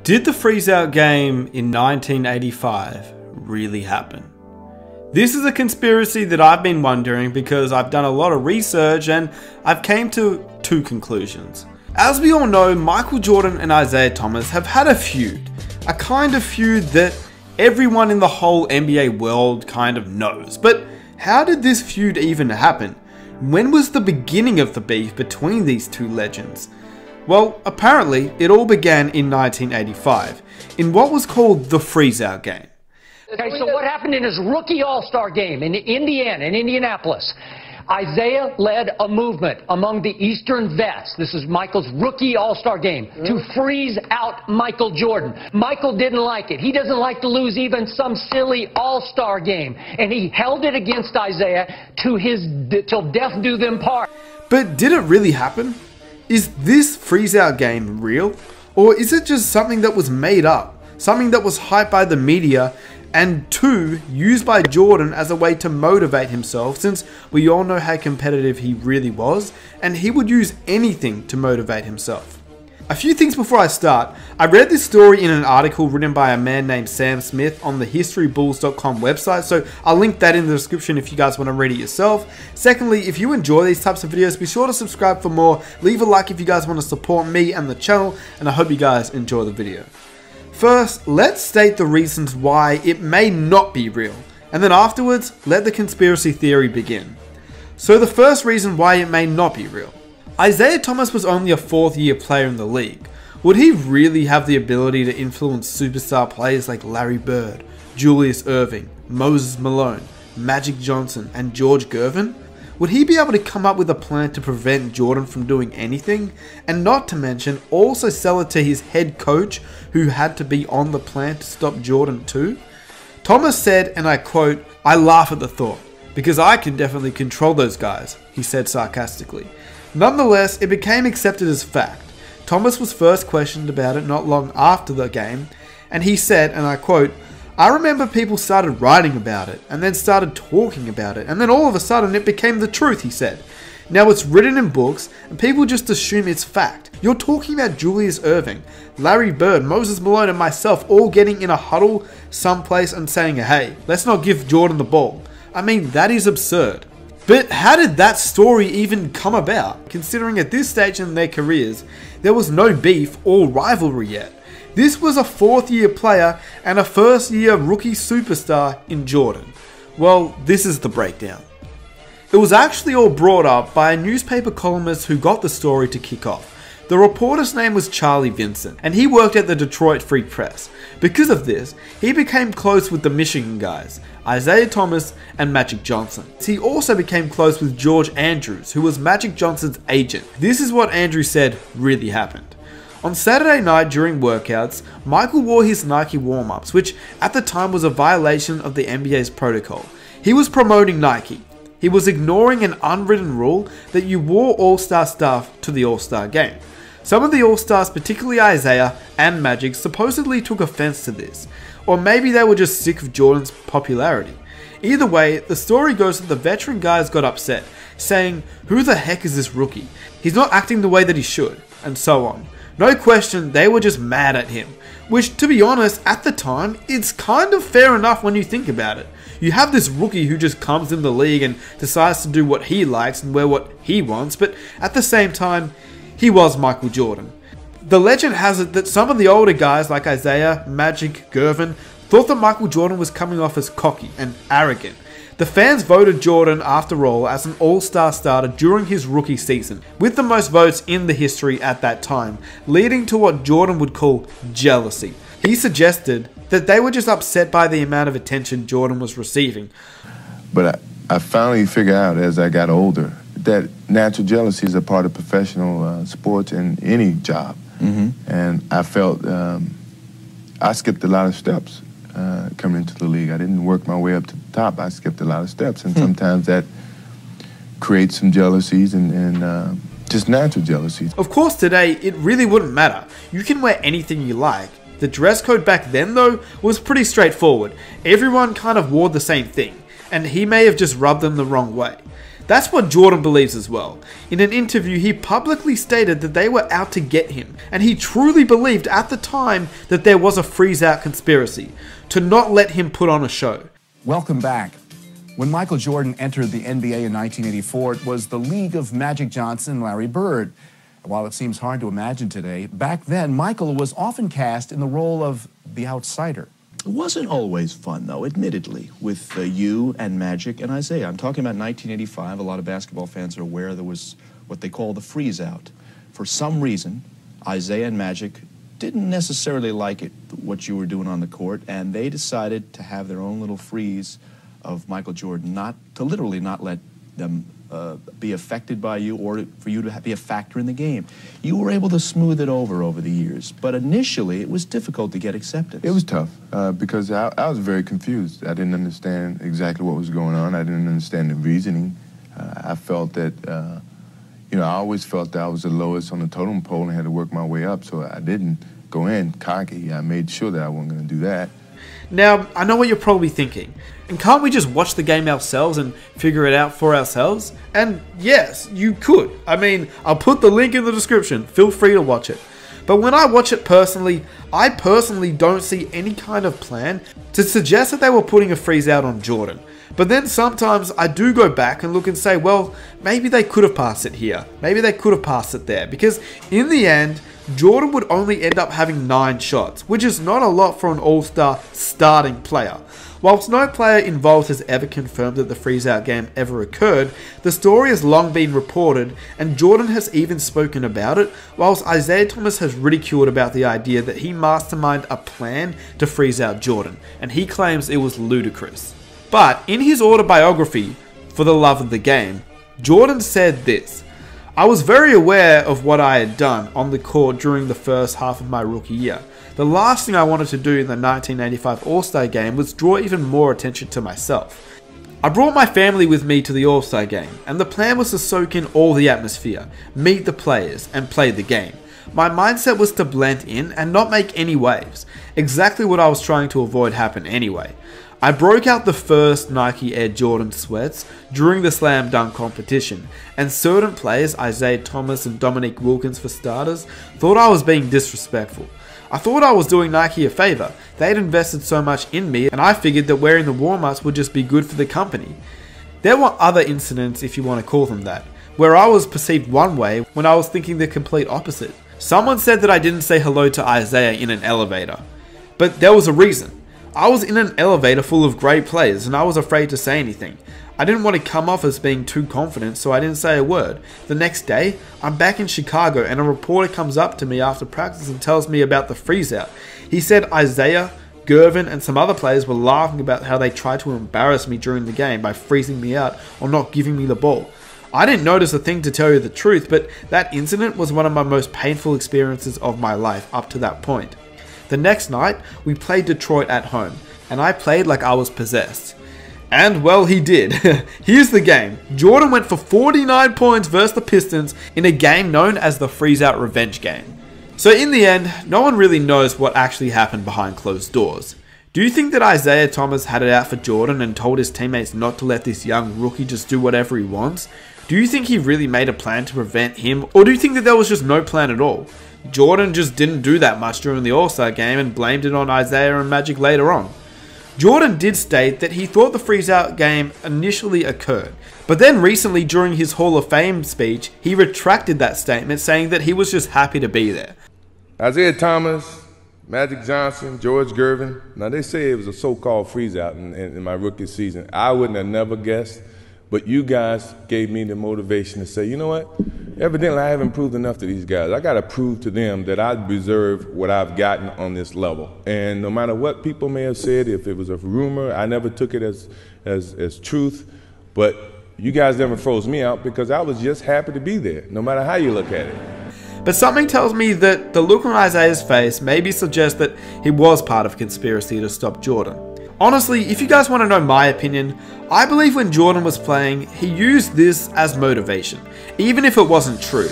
Did the Freezeout game in 1985 really happen? This is a conspiracy that I've been wondering because I've done a lot of research and I've came to two conclusions. As we all know, Michael Jordan and Isiah Thomas have had a feud. A kind of feud that everyone in the whole NBA world kind of knows. But how did this feud even happen? When was the beginning of the beef between these two legends? Well, apparently it all began in 1985, in what was called the Freezeout game. Okay, so what happened in his rookie All-Star game in Indiana, in Indianapolis? Isiah led a movement among the Eastern vets. This is Michael's rookie All-Star game to freeze out Michael Jordan. Michael didn't like it. He doesn't like to lose even some silly All-Star game. And he held it against Isiah till death do them part. But did it really happen? Is this Freezeout game real? Or is it just something that was made up? Something that was hyped by the media and two, used by Jordan as a way to motivate himself, since we all know how competitive he really was, and he would use anything to motivate himself. A few things before I start. I read this story in an article written by a man named Sam Smith on the historybulls.com website, so I'll link that in the description if you guys want to read it yourself. Secondly, if you enjoy these types of videos, be sure to subscribe for more, leave a like if you guys want to support me and the channel, and I hope you guys enjoy the video. First, let's state the reasons why it may not be real, and then afterwards, let the conspiracy theory begin. So the first reason why it may not be real. Isiah Thomas was only a fourth-year player in the league. Would he really have the ability to influence superstar players like Larry Bird, Julius Erving, Moses Malone, Magic Johnson, and George Gervin? Would he be able to come up with a plan to prevent Jordan from doing anything? And not to mention, also sell it to his head coach, who had to be on the plan to stop Jordan too? Thomas said, and I quote, "I laugh at the thought, because I can definitely control those guys," he said sarcastically. Nonetheless, it became accepted as fact. Thomas was first questioned about it not long after the game, and he said, and I quote, "I remember people started writing about it, and then started talking about it, and then all of a sudden it became the truth," he said. "Now it's written in books, and people just assume it's fact. You're talking about Julius Erving, Larry Bird, Moses Malone, and myself all getting in a huddle someplace and saying, hey, let's not give Jordan the ball. I mean, that is absurd." But how did that story even come about, considering at this stage in their careers, there was no beef or rivalry yet? This was a fourth-year player and a first-year rookie superstar in Jordan. Well, this is the breakdown. It was actually all brought up by a newspaper columnist who got the story to kick off. The reporter's name was Charlie Vincent, and he worked at the Detroit Free Press. Because of this, he became close with the Michigan guys, Isiah Thomas and Magic Johnson. He also became close with George Andrews, who was Magic Johnson's agent. This is what Andrews said really happened. On Saturday night during workouts, Michael wore his Nike warm-ups, which at the time was a violation of the NBA's protocol. He was promoting Nike. He was ignoring an unwritten rule that you wore All-Star stuff to the All-Star game. Some of the All-Stars, particularly Isiah and Magic, supposedly took offense to this, or maybe they were just sick of Jordan's popularity. Either way, the story goes that the veteran guys got upset, saying, "Who the heck is this rookie? He's not acting the way that he should," and so on. No question, they were just mad at him, which, to be honest, at the time, it's kind of fair enough when you think about it. You have this rookie who just comes in the league and decides to do what he likes and wear what he wants, but at the same time, he was Michael Jordan. The legend has it that some of the older guys like Isiah, Magic, Gervin thought that Michael Jordan was coming off as cocky and arrogant. The fans voted Jordan, after all, as an all-star starter during his rookie season, with the most votes in the history at that time, leading to what Jordan would call jealousy. He suggested that they were just upset by the amount of attention Jordan was receiving. But I finally figured out as I got older that natural jealousy is a part of professional sports and any job. And I felt I skipped a lot of steps coming into the league. I didn't work my way up to the top. I skipped a lot of steps, and sometimes that creates some jealousies and just natural jealousies. Of course, today, it really wouldn't matter. You can wear anything you like. The dress code back then, though, was pretty straightforward. Everyone kind of wore the same thing, and he may have just rubbed them the wrong way. That's what Jordan believes as well. In an interview, he publicly stated that they were out to get him, and he truly believed at the time that there was a freeze-out conspiracy to not let him put on a show. Welcome back. When Michael Jordan entered the NBA in 1984, it was the league of Magic Johnson and Larry Bird. While it seems hard to imagine today, back then Michael was often cast in the role of the outsider. It wasn't always fun, though, admittedly, with you and Magic and Isiah. I'm talking about 1985. A lot of basketball fans are aware there was what they call the freeze-out. For some reason, Isiah and Magic didn't necessarily like it, what you were doing on the court, and they decided to have their own little freeze of Michael Jordan, literally not let them be affected by you or for you to be a factor in the game. You were able to smooth it over the years, but initially it was difficult to get acceptance. It was tough because I was very confused. I didn't understand exactly what was going on. I didn't understand the reasoning. I felt that, I always felt that I was the lowest on the totem pole and had to work my way up, so I didn't go in cocky. I made sure that I wasn't going to do that. Now, I know what you're probably thinking. And can't we just watch the game ourselves and figure it out for ourselves? And yes, you could. I mean, I'll put the link in the description. Feel free to watch it. But when I watch it personally, I personally don't see any kind of plan to suggest that they were putting a freeze out on Jordan. But then sometimes I do go back and look and say, well, maybe they could have passed it here. Maybe they could have passed it there. Because in the end, Jordan would only end up having 9 shots, which is not a lot for an all-star starting player. Whilst no player involved has ever confirmed that the freeze-out game ever occurred, the story has long been reported, and Jordan has even spoken about it, whilst Isiah Thomas has ridiculed about the idea that he masterminded a plan to freeze out Jordan, and he claims it was ludicrous. But in his autobiography, For the Love of the Game, Jordan said this: "I was very aware of what I had done on the court during the first half of my rookie year. The last thing I wanted to do in the 1985 All-Star Game was draw even more attention to myself. I brought my family with me to the All-Star Game, and the plan was to soak in all the atmosphere, meet the players, and play the game. My mindset was to blend in and not make any waves, exactly what I was trying to avoid happen anyway. I broke out the first Nike Air Jordan sweats during the slam dunk competition, and certain players, Isiah Thomas and Dominique Wilkins for starters, thought I was being disrespectful. I thought I was doing Nike a favor. They had invested so much in me, and I figured that wearing the warm-ups would just be good for the company. There were other incidents, if you want to call them that, where I was perceived one way when I was thinking the complete opposite. Someone said that I didn't say hello to Isiah in an elevator, but there was a reason. I was in an elevator full of great players and I was afraid to say anything. I didn't want to come off as being too confident, so I didn't say a word. The next day, I'm back in Chicago and a reporter comes up to me after practice and tells me about the freeze-out. He said Isiah, Gervin and some other players were laughing about how they tried to embarrass me during the game by freezing me out or not giving me the ball. I didn't notice a thing, to tell you the truth, but that incident was one of my most painful experiences of my life up to that point. The next night, we played Detroit at home, and I played like I was possessed. And well, he did. Here's the game. Jordan went for 49 points versus the Pistons in a game known as the Freezeout Revenge Game. So in the end, no one really knows what actually happened behind closed doors. Do you think that Isiah Thomas had it out for Jordan and told his teammates not to let this young rookie just do whatever he wants? Do you think he really made a plan to prevent him, or do you think that there was just no plan at all? Jordan just didn't do that much during the All-Star game and blamed it on Isiah and Magic later on. Jordan did state that he thought the freeze-out game initially occurred, but then recently during his Hall of Fame speech, he retracted that statement, saying that he was just happy to be there. Isiah Thomas, Magic Johnson, George Gervin, now they say it was a so-called freeze-out in my rookie season. I wouldn't have never guessed, but you guys gave me the motivation to say, you know what? Evidently, I haven't proved enough to these guys. I got to prove to them that I deserve what I've gotten on this level. And no matter what people may have said, if it was a rumor, I never took it as truth. But you guys never froze me out because I was just happy to be there, no matter how you look at it. But something tells me that the look on Isiah's face maybe suggests that he was part of a conspiracy to stop Jordan. Honestly, if you guys want to know my opinion, I believe when Jordan was playing, he used this as motivation, even if it wasn't true.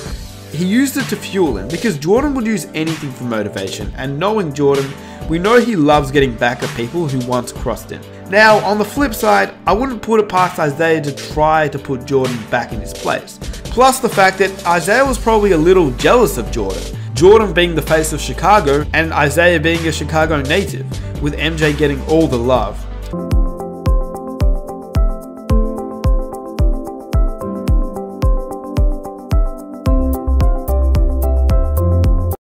He used it to fuel him, because Jordan would use anything for motivation, and knowing Jordan, we know he loves getting back at people who once crossed him. Now, on the flip side, I wouldn't put it past Isiah to try to put Jordan back in his place. Plus the fact that Isiah was probably a little jealous of Jordan. Jordan being the face of Chicago and Isiah being a Chicago native, with MJ getting all the love.